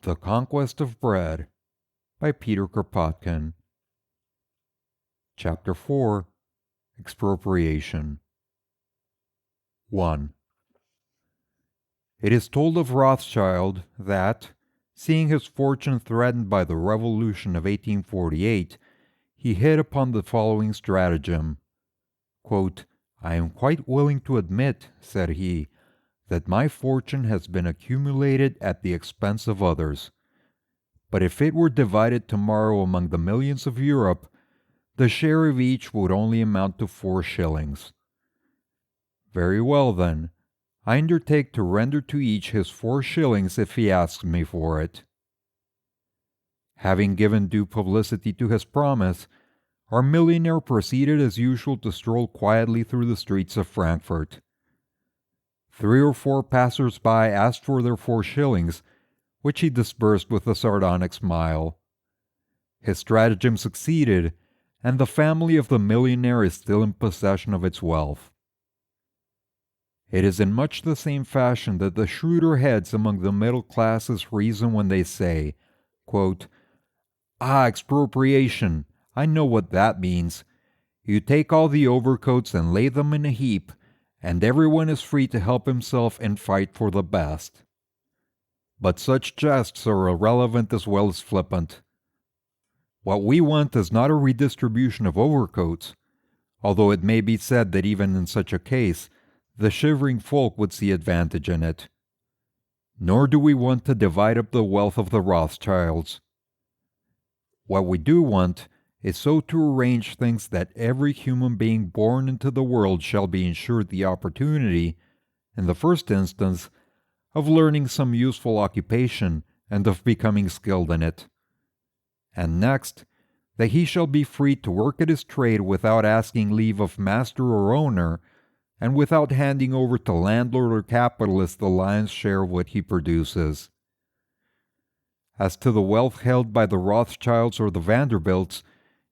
The Conquest of Bread by Peter Kropotkin. Chapter 4. Expropriation. 1. It is told of Rothschild that, seeing his fortune threatened by the Revolution of 1848, he hit upon the following stratagem. Quote, "I am quite willing to admit," said he, "that my fortune has been accumulated at the expense of others. But if it were divided tomorrow among the millions of Europe, the share of each would only amount to 4 shillings. Very well, then, I undertake to render to each his 4 shillings if he asks me for it." Having given due publicity to his promise, our millionaire proceeded as usual to stroll quietly through the streets of Frankfurt. 3 or 4 passers-by asked for their 4 shillings, which he disbursed with a sardonic smile. His stratagem succeeded, and the family of the millionaire is still in possession of its wealth. It is in much the same fashion that the shrewder heads among the middle classes reason when they say, quote, expropriation, I know what that means. You take all the overcoats and lay them in a heap, and everyone is free to help himself and fight for the best. But such jests are irrelevant as well as flippant. What we want is not a redistribution of overcoats, although it may be said that even in such a case, the shivering folk would see advantage in it. Nor do we want to divide up the wealth of the Rothschilds. What we do want is so to arrange things that every human being born into the world shall be ensured the opportunity, in the first instance, of learning some useful occupation and of becoming skilled in it. And next, that he shall be free to work at his trade without asking leave of master or owner, and without handing over to landlord or capitalist the lion's share of what he produces. As to the wealth held by the Rothschilds or the Vanderbilts,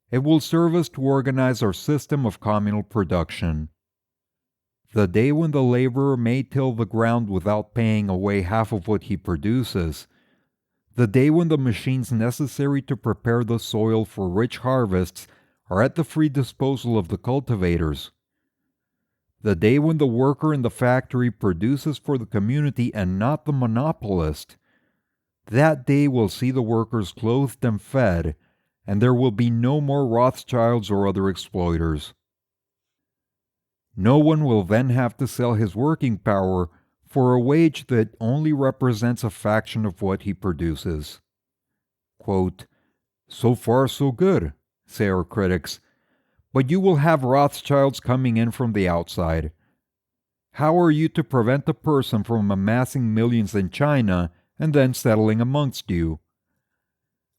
it will serve us to organize our system of communal production. The day when the laborer may till the ground without paying away half of what he produces, the day when the machines necessary to prepare the soil for rich harvests are at the free disposal of the cultivators, the day when the worker in the factory produces for the community and not the monopolist, that day will see the workers clothed and fed, and there will be no more Rothschilds or other exploiters. No one will then have to sell his working power for a wage that only represents a fraction of what he produces. Quote, "So far so good," say our critics, "but you will have Rothschilds coming in from the outside. How are you to prevent a person from amassing millions in China and then settling amongst you?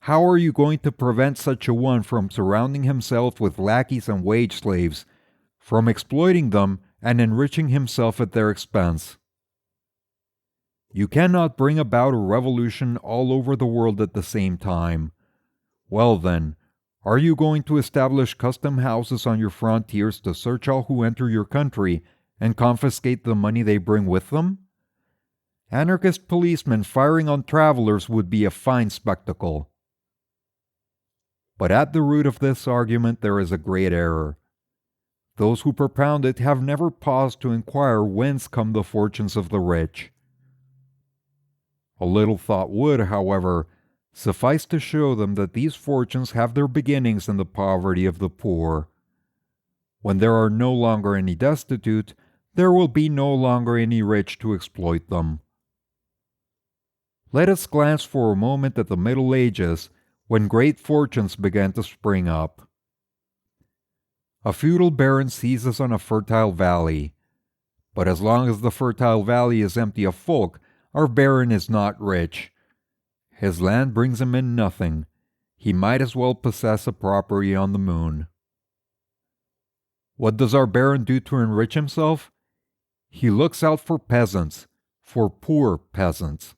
How are you going to prevent such a one from surrounding himself with lackeys and wage slaves, from exploiting them and enriching himself at their expense? You cannot bring about a revolution all over the world at the same time. Well then, are you going to establish custom houses on your frontiers to search all who enter your country and confiscate the money they bring with them? Anarchist policemen firing on travelers would be a fine spectacle." But at the root of this argument there is a great error. Those who propound it have never paused to inquire whence come the fortunes of the rich. A little thought would, however, suffice to show them that these fortunes have their beginnings in the poverty of the poor. When there are no longer any destitute, there will be no longer any rich to exploit them. Let us glance for a moment at the Middle Ages, when great fortunes began to spring up. A feudal baron seizes on a fertile valley, but as long as the fertile valley is empty of folk, our baron is not rich. His land brings him in nothing. He might as well possess a property on the moon. What does our baron do to enrich himself? He looks out for peasants, for poor peasants.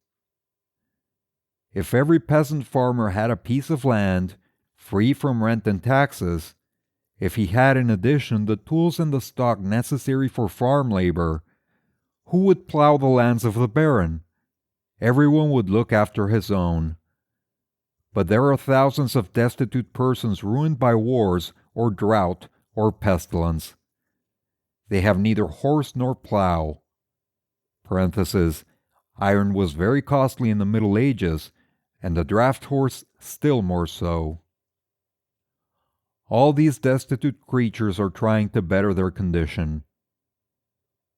If every peasant farmer had a piece of land, free from rent and taxes, if he had in addition the tools and the stock necessary for farm labor, who would plow the lands of the baron? everyone would look after his own. But there are thousands of destitute persons ruined by wars or drought or pestilence. They have neither horse nor plow. Parenthesis, iron was very costly in the Middle Ages, and the draft horse still more so. All these destitute creatures are trying to better their condition.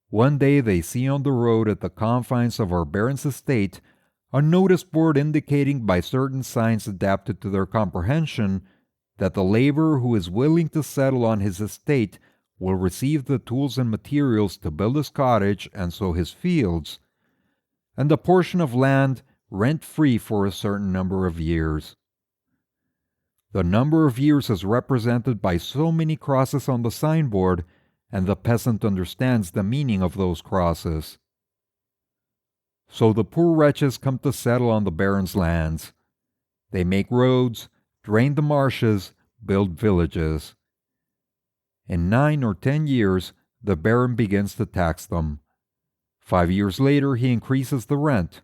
One day they see on the road at the confines of our baron's estate a notice board indicating by certain signs adapted to their comprehension that the laborer who is willing to settle on his estate will receive the tools and materials to build his cottage and sow his fields, and a portion of land rent-free for a certain number of years. The number of years is represented by so many crosses on the signboard, and the peasant understands the meaning of those crosses. So the poor wretches come to settle on the baron's lands. They make roads, drain the marshes, build villages. In 9 or 10 years, the baron begins to tax them. 5 years later, he increases the rent.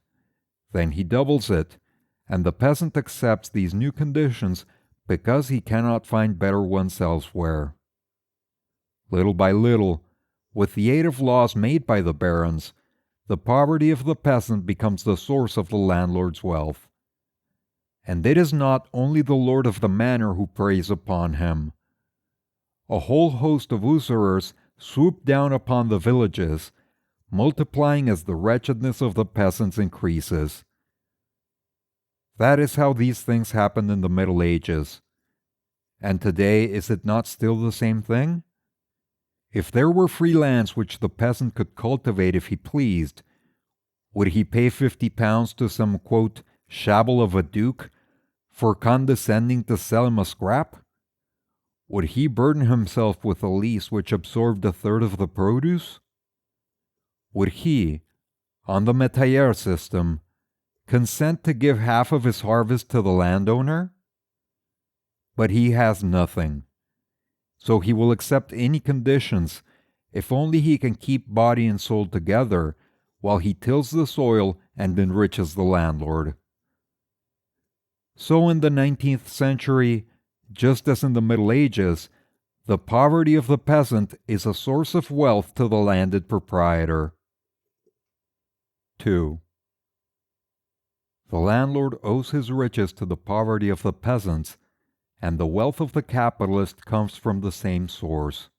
Then he doubles it, and the peasant accepts these new conditions because he cannot find better ones elsewhere. Little by little, with the aid of laws made by the barons, the poverty of the peasant becomes the source of the landlord's wealth. And it is not only the lord of the manor who preys upon him. A whole host of usurers swoop down upon the villages, multiplying as the wretchedness of the peasants increases. That is how these things happened in the Middle Ages. And today, is it not still the same thing? If there were free lands which the peasant could cultivate if he pleased, would he pay £50 to some, quote, shabble of a duke for condescending to sell him a scrap? Would he burden himself with a lease which absorbed a third of the produce? Would he, on the métayer system, consent to give half of his harvest to the landowner? But he has nothing. So he will accept any conditions if only he can keep body and soul together while he tills the soil and enriches the landlord. So in the 19th century, just as in the Middle Ages, the poverty of the peasant is a source of wealth to the landed proprietor. 2. The landlord owes his riches to the poverty of the peasants, and the wealth of the capitalist comes from the same source.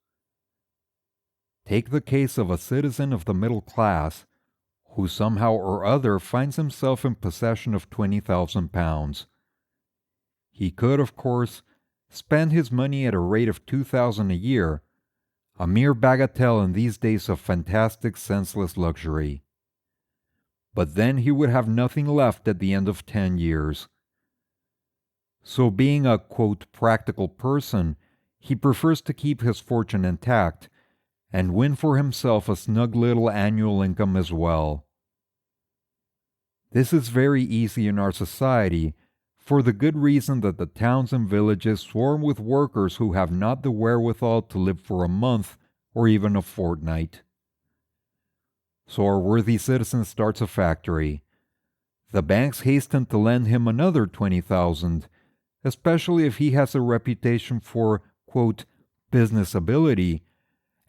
Take the case of a citizen of the middle class who somehow or other finds himself in possession of £20,000. He could, of course, spend his money at a rate of £2,000 a year, a mere bagatelle in these days of fantastic, senseless luxury. But then he would have nothing left at the end of 10 years. So being a, quote, practical person, he prefers to keep his fortune intact and win for himself a snug little annual income as well. This is very easy in our society, for the good reason that the towns and villages swarm with workers who have not the wherewithal to live for a month or even a fortnight. So our worthy citizen starts a factory. The banks hasten to lend him another 20,000, especially if he has a reputation for, quote, business ability,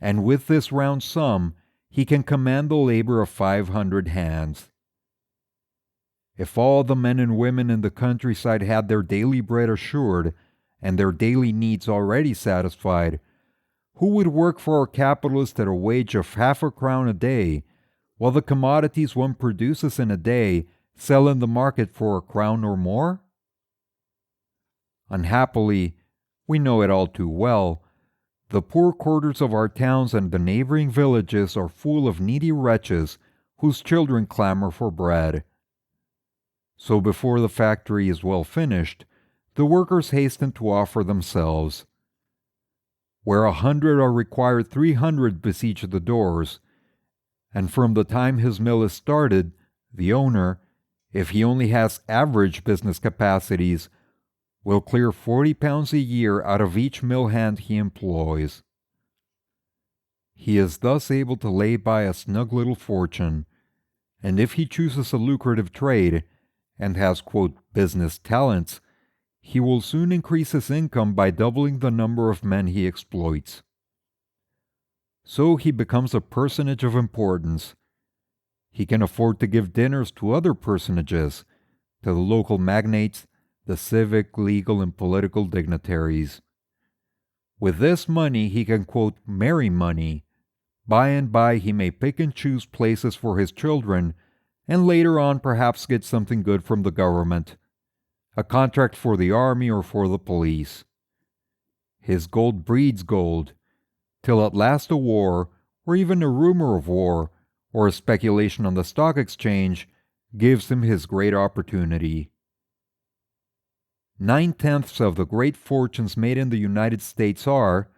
and with this round sum, he can command the labor of 500 hands. If all the men and women in the countryside had their daily bread assured, and their daily needs already satisfied, who would work for our capitalist at a wage of half a crown a day, while the commodities one produces in a day sell in the market for a crown or more? Unhappily, we know it all too well, the poor quarters of our towns and the neighboring villages are full of needy wretches whose children clamor for bread. So before the factory is well finished, the workers hasten to offer themselves. Where 100 are required, 300 besiege the doors, and from the time his mill is started, the owner, if he only has average business capacities, will clear £40 a year out of each mill hand he employs. He is thus able to lay by a snug little fortune, and if he chooses a lucrative trade and has, quote, business talents, he will soon increase his income by doubling the number of men he exploits. So he becomes a personage of importance. He can afford to give dinners to other personages, to the local magnates, the civic, legal, and political dignitaries. With this money, he can, quote, marry money. By and by, he may pick and choose places for his children, and later on perhaps get something good from the government, a contract for the army or for the police. His gold breeds gold, till at last a war, or even a rumor of war, or a speculation on the stock exchange, gives him his great opportunity. 9/10 of the great fortunes made in the United States are,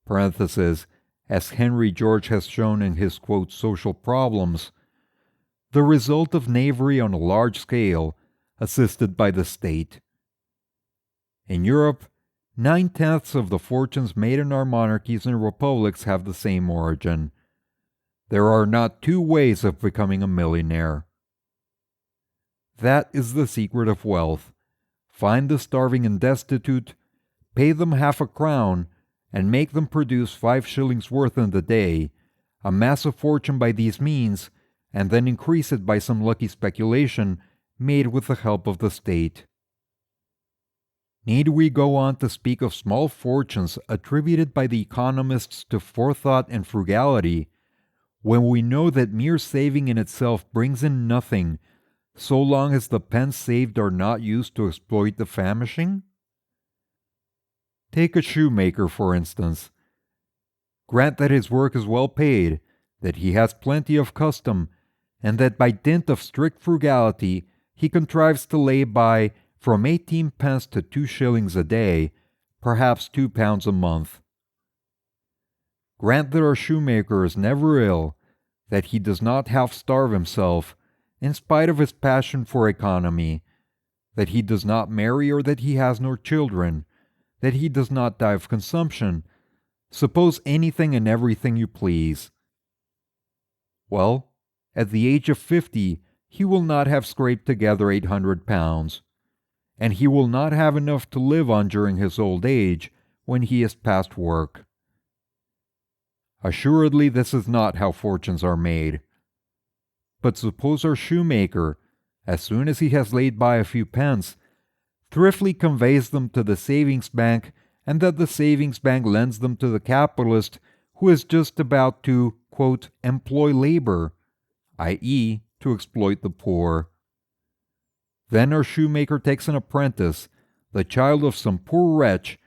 parenthesis, as Henry George has shown in his, quote, social problems, the result of knavery on a large scale, assisted by the state. In Europe, 9/10 of the fortunes made in our monarchies and republics have the same origin. There are not two ways of becoming a millionaire. That is the secret of wealth. Find the starving and destitute, pay them half a crown, and make them produce 5 shillings worth in the day, amass a fortune by these means, and then increase it by some lucky speculation made with the help of the state. Need we go on to speak of small fortunes attributed by the economists to forethought and frugality, when we know that mere saving in itself brings in nothing, so long as the pence saved are not used to exploit the famishing? Take a shoemaker, for instance. Grant that his work is well paid, that he has plenty of custom, and that by dint of strict frugality he contrives to lay by from 18 pence to 2 shillings a day, perhaps £2 a month. Grant that our shoemaker is never ill, that he does not half starve himself, in spite of his passion for economy, that he does not marry or that he has no children, that he does not die of consumption. Suppose anything and everything you please. Well, at the age of 50, he will not have scraped together £800, and he will not have enough to live on during his old age when he is past work. Assuredly, this is not how fortunes are made. But suppose our shoemaker, as soon as he has laid by a few pence, thriftily conveys them to the savings bank, and that the savings bank lends them to the capitalist who is just about to, quote, employ labor, i.e., to exploit the poor. Then our shoemaker takes an apprentice, the child of some poor wretch,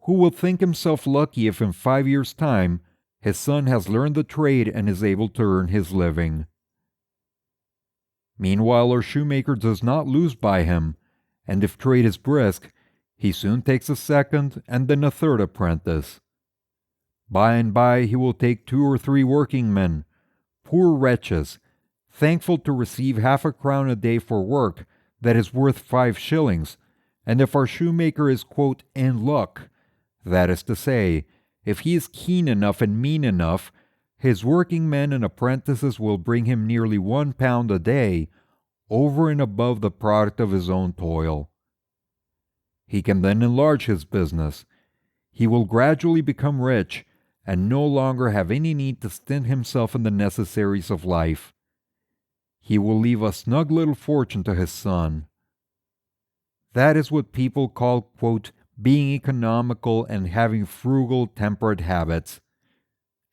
who will think himself lucky if in 5 years' time his son has learned the trade and is able to earn his living. Meanwhile, our shoemaker does not lose by him, and if trade is brisk, he soon takes a second and then a third apprentice. By and by he will take 2 or 3 working men, poor wretches, thankful to receive half a crown a day for work that is worth 5 shillings, and if our shoemaker is, quote, in luck, that is to say, if he is keen enough and mean enough, his working men and apprentices will bring him nearly £1 a day, over and above the product of his own toil. He can then enlarge his business. He will gradually become rich, and no longer have any need to stint himself in the necessaries of life. He will leave a snug little fortune to his son. That is what people call, quote, being economical and having frugal, temperate habits.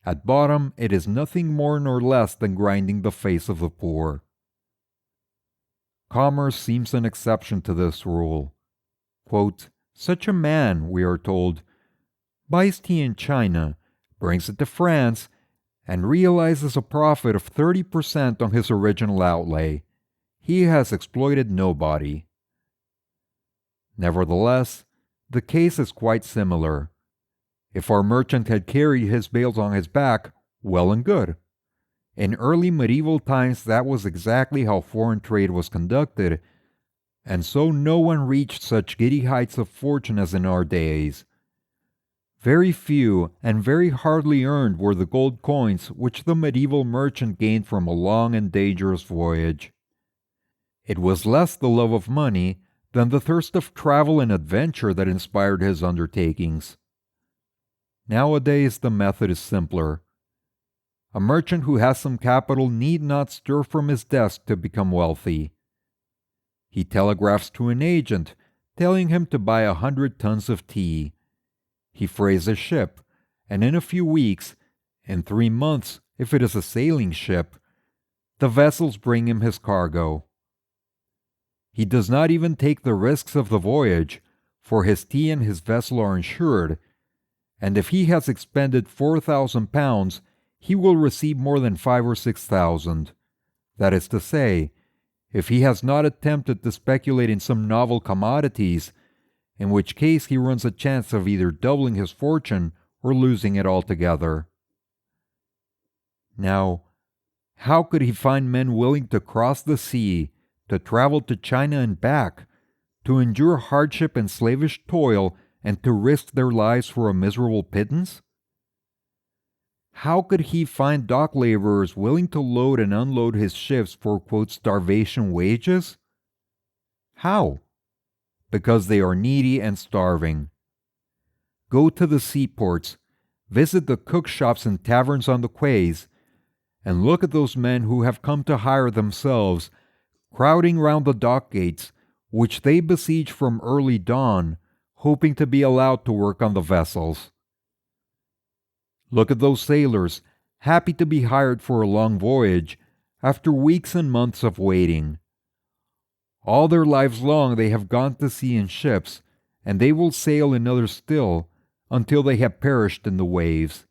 At bottom, it is nothing more nor less than grinding the face of the poor. Commerce seems an exception to this rule. Quote, such a man, we are told, buys tea in China, brings it to France, and realizes a profit of 30% on his original outlay. He has exploited nobody. Nevertheless, the case is quite similar. If our merchant had carried his bales on his back, well and good. In early medieval times, that was exactly how foreign trade was conducted, and so no one reached such giddy heights of fortune as in our days. Very few and very hardly earned were the gold coins which the medieval merchant gained from a long and dangerous voyage. It was less the love of money than the thirst of travel and adventure that inspired his undertakings. Nowadays the method is simpler. A merchant who has some capital need not stir from his desk to become wealthy. He telegraphs to an agent, telling him to buy 100 tons of tea. He frays a ship, and in a few weeks, in 3 months if it is a sailing ship, the vessels bring him his cargo. He does not even take the risks of the voyage, for his tea and his vessel are insured, and if he has expended 4,000 pounds, he will receive more than 5 or 6,000. That is to say, if he has not attempted to speculate in some novel commodities, in which case he runs a chance of either doubling his fortune or losing it altogether. Now, how could he find men willing to cross the sea, to travel to China and back, to endure hardship and slavish toil, and to risk their lives for a miserable pittance? How could he find dock laborers willing to load and unload his ships for, quote, starvation wages? How? Because they are needy and starving. Go to the seaports, visit the cook shops and taverns on the quays, and look at those men who have come to hire themselves, crowding round the dock gates, which they besiege from early dawn, hoping to be allowed to work on the vessels. Look at those sailors, happy to be hired for a long voyage, after weeks and months of waiting. All their lives long they have gone to sea in ships, and they will sail in others still, until they have perished in the waves.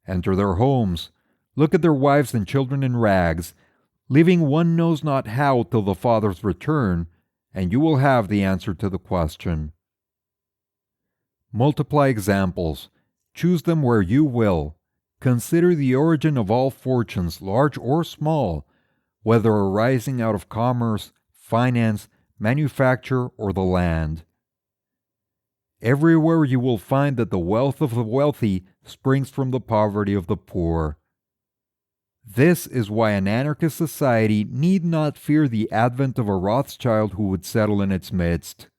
Enter their homes, look at their wives and children in rags, living one knows not how till the father's return, and you will have the answer to the question. Multiply examples. Choose them where you will. Consider the origin of all fortunes, large or small, whether arising out of commerce, finance, manufacture, or the land. Everywhere you will find that the wealth of the wealthy springs from the poverty of the poor. This is why an anarchist society need not fear the advent of a Rothschild who would settle in its midst.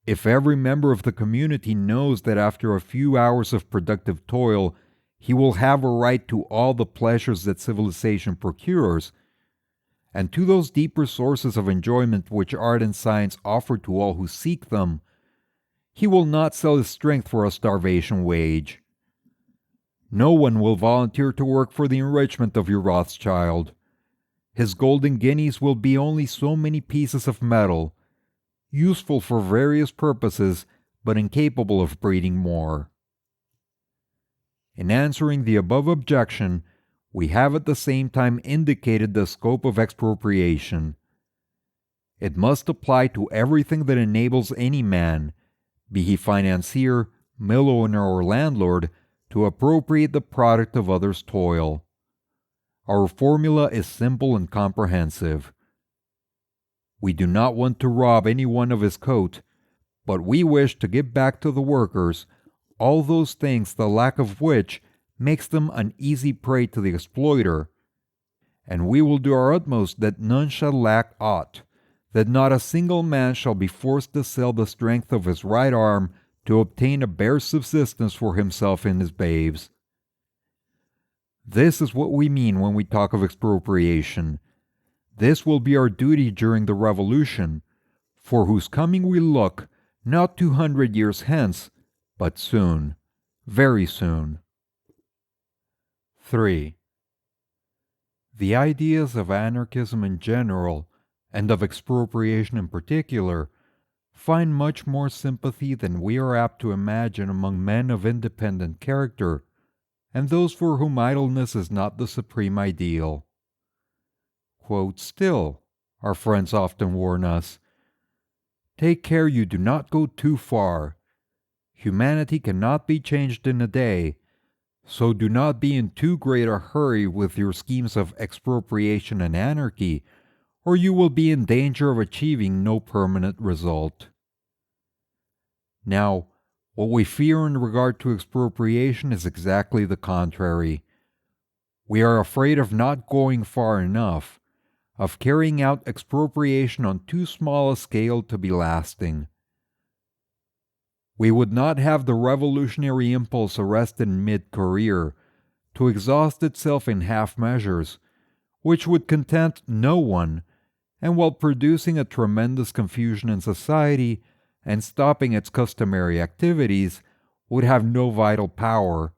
If every member of the community knows that after a few hours of productive toil, he will have a right to all the pleasures that civilization procures, and to those deeper sources of enjoyment which art and science offer to all who seek them, he will not sell his strength for a starvation wage. No one will volunteer to work for the enrichment of your Rothschild. His golden guineas will be only so many pieces of metal, useful for various purposes, but incapable of breeding more. In answering the above objection, we have at the same time indicated the scope of expropriation. It must apply to everything that enables any man, be he financier, mill owner, or landlord, to appropriate the product of others' toil. Our formula is simple and comprehensive. We do not want to rob anyone of his coat, but we wish to give back to the workers all those things the lack of which makes them an easy prey to the exploiter, and we will do our utmost that none shall lack aught, that not a single man shall be forced to sell the strength of his right arm to obtain a bare subsistence for himself and his babes. This is what we mean when we talk of expropriation. This will be our duty during the Revolution, for whose coming we look, not 200 years hence, but soon, very soon. 3. The ideas of anarchism in general, and of expropriation in particular, find much more sympathy than we are apt to imagine among men of independent character, and those for whom idleness is not the supreme ideal. Quote, "Still," our friends often warn us, "take care you do not go too far. Humanity cannot be changed in a day, so do not be in too great a hurry with your schemes of expropriation and anarchy, or you will be in danger of achieving no permanent result." Now, What we fear in regard to expropriation is exactly the contrary. We are afraid of not going far enough, of carrying out expropriation on too small a scale to be lasting. We would not have the revolutionary impulse arrested in mid-career to exhaust itself in half measures, which would content no one, and while producing a tremendous confusion in society and stopping its customary activities, would have no vital power,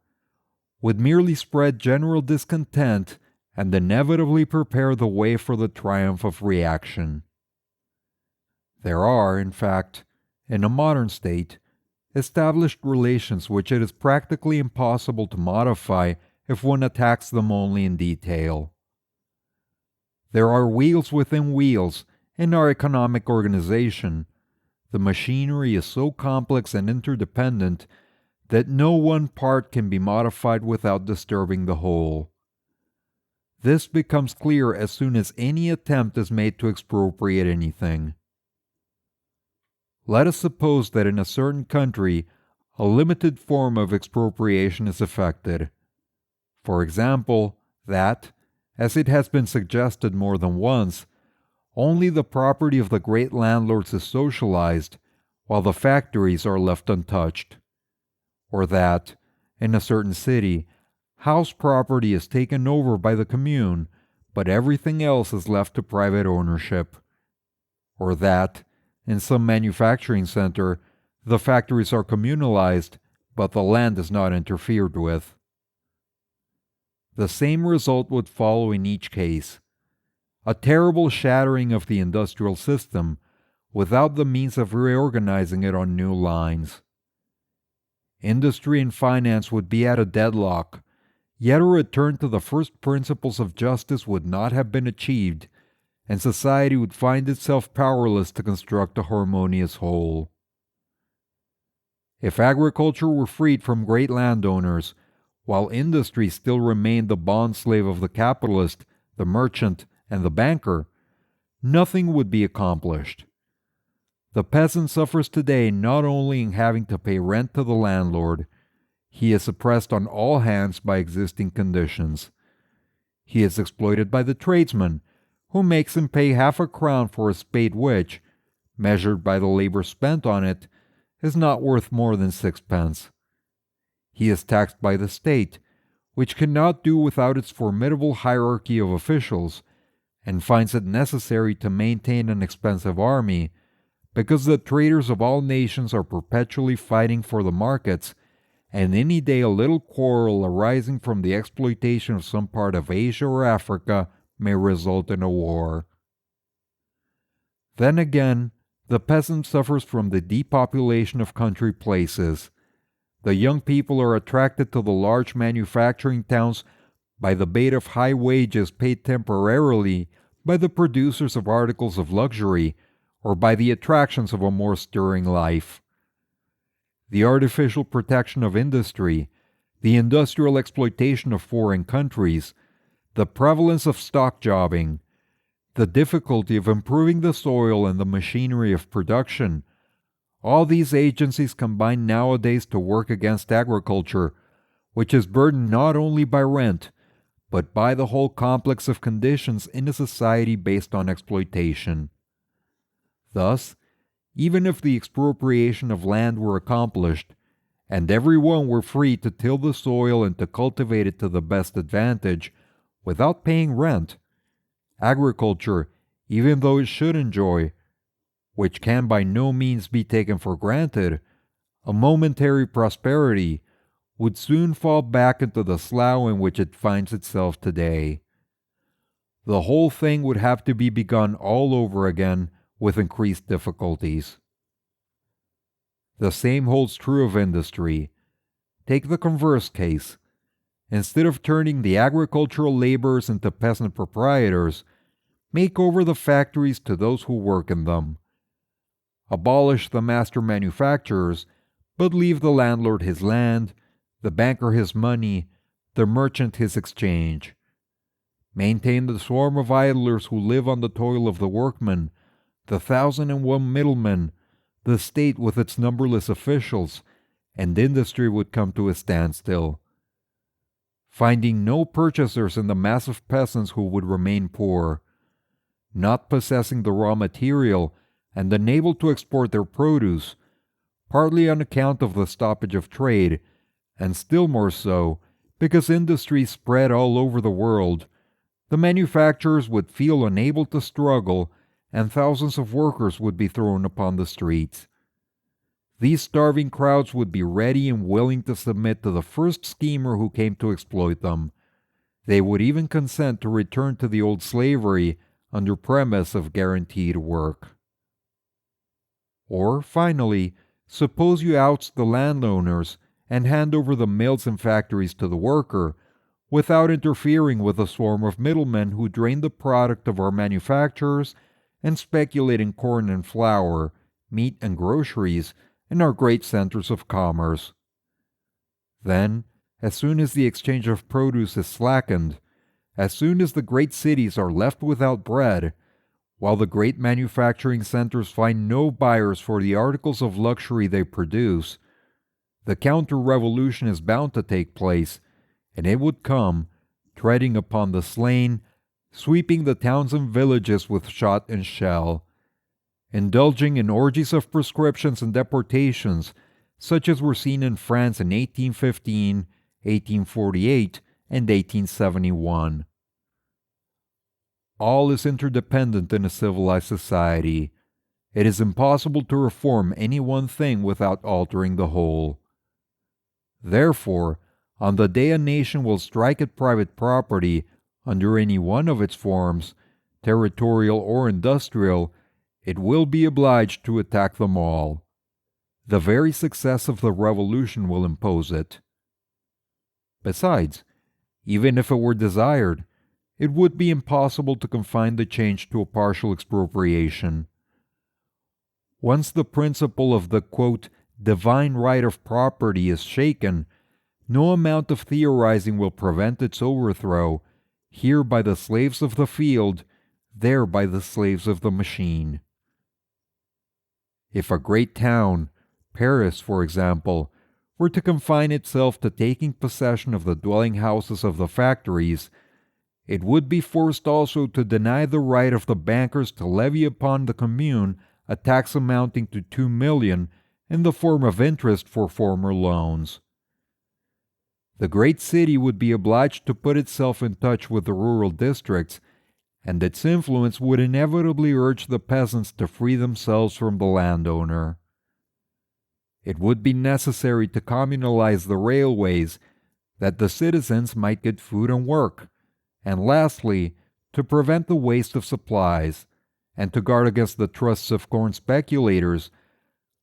would merely spread general discontent and inevitably prepare the way for the triumph of reaction. There are, in fact, in a modern state, established relations which it is practically impossible to modify if one attacks them only in detail. There are wheels within wheels in our economic organization. The machinery is so complex and interdependent that no one part can be modified without disturbing the whole. This becomes clear as soon as any attempt is made to expropriate anything. Let us suppose that in a certain country a limited form of expropriation is effected. For example, that, as it has been suggested more than once, only the property of the great landlords is socialized, while the factories are left untouched. Or that, in a certain city, house property is taken over by the commune, but everything else is left to private ownership. Or that, in some manufacturing center, the factories are communalized, but the land is not interfered with. The same result would follow in each case: a terrible shattering of the industrial system, without the means of reorganizing it on new lines. Industry and finance would be at a deadlock, yet a return to the first principles of justice would not have been achieved, and society would find itself powerless to construct a harmonious whole. If agriculture were freed from great landowners, while industry still remained the bondslave of the capitalist, the merchant, and the banker, nothing would be accomplished. The peasant suffers today not only in having to pay rent to the landlord. He is oppressed on all hands by existing conditions. He is exploited by the tradesman, who makes him pay half a crown for a spade which, measured by the labor spent on it, is not worth more than 6 pence. He is taxed by the state, which cannot do without its formidable hierarchy of officials, and finds it necessary to maintain an expensive army, because the traders of all nations are perpetually fighting for the markets, and any day a little quarrel arising from the exploitation of some part of Asia or Africa may result in a war. Then again, the peasant suffers from the depopulation of country places. The young people are attracted to the large manufacturing towns by the bait of high wages paid temporarily by the producers of articles of luxury, or by the attractions of a more stirring life. The artificial protection of industry, the industrial exploitation of foreign countries, the prevalence of stock jobbing, the difficulty of improving the soil and the machinery of production, all these agencies combine nowadays to work against agriculture, which is burdened not only by rent, but by the whole complex of conditions in a society based on exploitation. Thus, even if the expropriation of land were accomplished, and everyone were free to till the soil and to cultivate it to the best advantage, without paying rent, agriculture, even though it should enjoy, which can by no means be taken for granted, a momentary prosperity, would soon fall back into the slough in which it finds itself today. The whole thing would have to be begun all over again with increased difficulties. The same holds true of industry. Take the converse case. Instead of turning the agricultural laborers into peasant proprietors, make over the factories to those who work in them. Abolish the master manufacturers, but leave the landlord his land, the banker his money, the merchant his exchange. Maintain the swarm of idlers who live on the toil of the workmen, the 1,001 middlemen, the state with its numberless officials, and industry would come to a standstill. Finding no purchasers in the mass of peasants who would remain poor, not possessing the raw material and unable to export their produce, partly on account of the stoppage of trade, and still more so because industry spread all over the world, the manufacturers would feel unable to struggle and thousands of workers would be thrown upon the streets. These starving crowds would be ready and willing to submit to the first schemer who came to exploit them. They would even consent to return to the old slavery under premise of guaranteed work. Or, finally, suppose you oust the landowners and hand over the mills and factories to the worker, without interfering with a swarm of middlemen who drain the product of our manufacturers and speculate in corn and flour, meat and groceries, in our great centers of commerce. Then, as soon as the exchange of produce is slackened, as soon as the great cities are left without bread, while the great manufacturing centers find no buyers for the articles of luxury they produce, the counter-revolution is bound to take place, and it would come, treading upon the slain, sweeping the towns and villages with shot and shell, indulging in orgies of proscriptions and deportations, such as were seen in France in 1815, 1848, and 1871. All is interdependent in a civilized society. It is impossible to reform any one thing without altering the whole. Therefore, on the day a nation will strike at private property under any one of its forms, territorial or industrial, it will be obliged to attack them all. The very success of the revolution will impose it. Besides, even if it were desired, it would be impossible to confine the change to a partial expropriation. Once the principle of the, quote, divine right of property is shaken, no amount of theorizing will prevent its overthrow, here by the slaves of the field, there by the slaves of the machine. If a great town, Paris for example, were to confine itself to taking possession of the dwelling houses of the factories, it would be forced also to deny the right of the bankers to levy upon the commune a tax amounting to 2 million in the form of interest for former loans. The great city would be obliged to put itself in touch with the rural districts, and its influence would inevitably urge the peasants to free themselves from the landowner. It would be necessary to communalize the railways, that the citizens might get food and work, and lastly, to prevent the waste of supplies, and to guard against the trusts of corn speculators,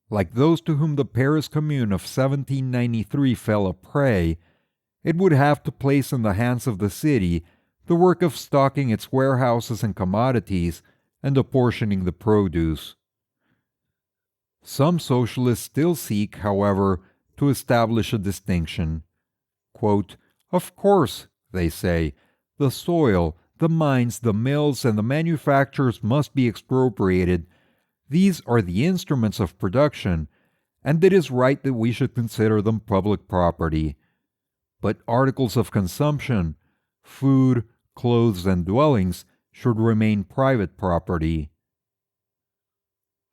like those to whom the Paris Commune of 1793 fell a prey. It would have to place in the hands of the city the work of stocking its warehouses and commodities and apportioning the produce. Some socialists still seek, however, to establish a distinction. Quote, of course, they say, the soil, the mines, the mills, and the manufactures must be expropriated. These are the instruments of production, and it is right that we should consider them public property. But articles of consumption, food, clothes, and dwellings should remain private property.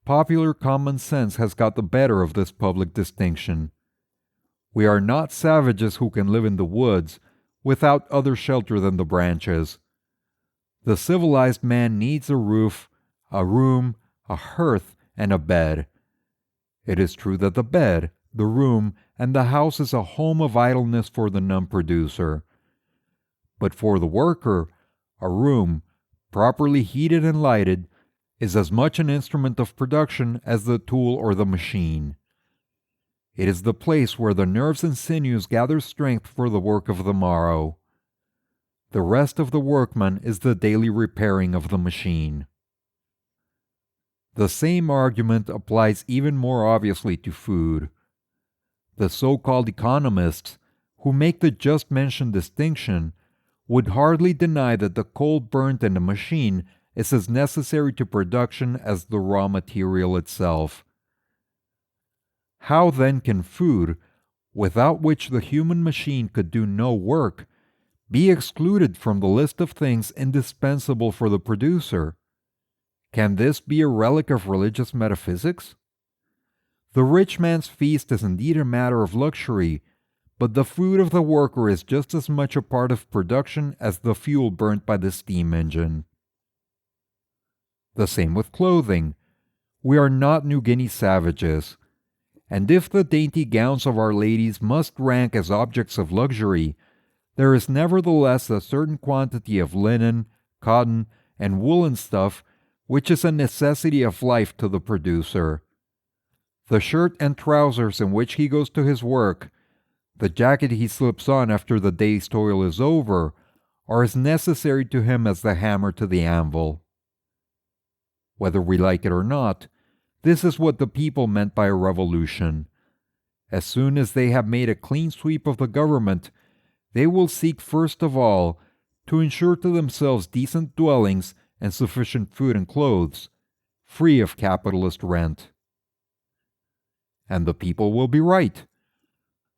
Popular common sense has got the better of this public distinction. We are not savages who can live in the woods without other shelter than the branches. The civilized man needs a roof, a room, a hearth, and a bed. It is true that the bed, the room, and the house is a home of idleness for the non-producer. But for the worker, a room, properly heated and lighted, is as much an instrument of production as the tool or the machine. It is the place where the nerves and sinews gather strength for the work of the morrow. The rest of the workman is the daily repairing of the machine. The same argument applies even more obviously to food. The so-called economists, who make the just mentioned distinction, would hardly deny that the coal burnt in a machine is as necessary to production as the raw material itself. How then can food, without which the human machine could do no work, be excluded from the list of things indispensable for the producer? Can this be a relic of religious metaphysics? The rich man's feast is indeed a matter of luxury, but the food of the worker is just as much a part of production as the fuel burnt by the steam engine. The same with clothing. We are not New Guinea savages, and if the dainty gowns of our ladies must rank as objects of luxury, there is nevertheless a certain quantity of linen, cotton, and woolen stuff which is a necessity of life to the producer. The shirt and trousers in which he goes to his work, the jacket he slips on after the day's toil is over, are as necessary to him as the hammer to the anvil. Whether we like it or not, this is what the people meant by a revolution. As soon as they have made a clean sweep of the government, they will seek first of all to ensure to themselves decent dwellings and sufficient food and clothes, free of capitalist rent. And the people will be right.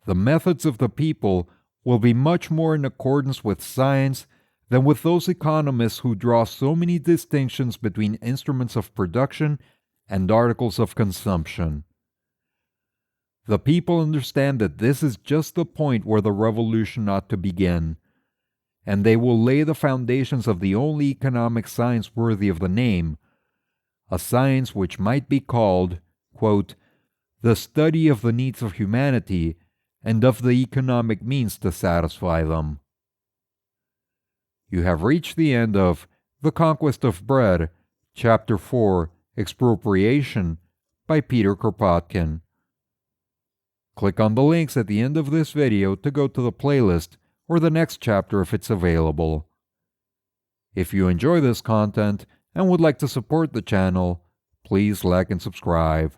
The methods of the people will be much more in accordance with science than with those economists who draw so many distinctions between instruments of production and articles of consumption. The people understand that this is just the point where the revolution ought to begin, and they will lay the foundations of the only economic science worthy of the name, a science which might be called, quote, the study of the needs of humanity and of the economic means to satisfy them. You have reached the end of The Conquest of Bread, Chapter 4, Expropriation, by Peter Kropotkin. Click on the links at the end of this video to go to the playlist or the next chapter if it's available. If you enjoy this content and would like to support the channel, please like and subscribe.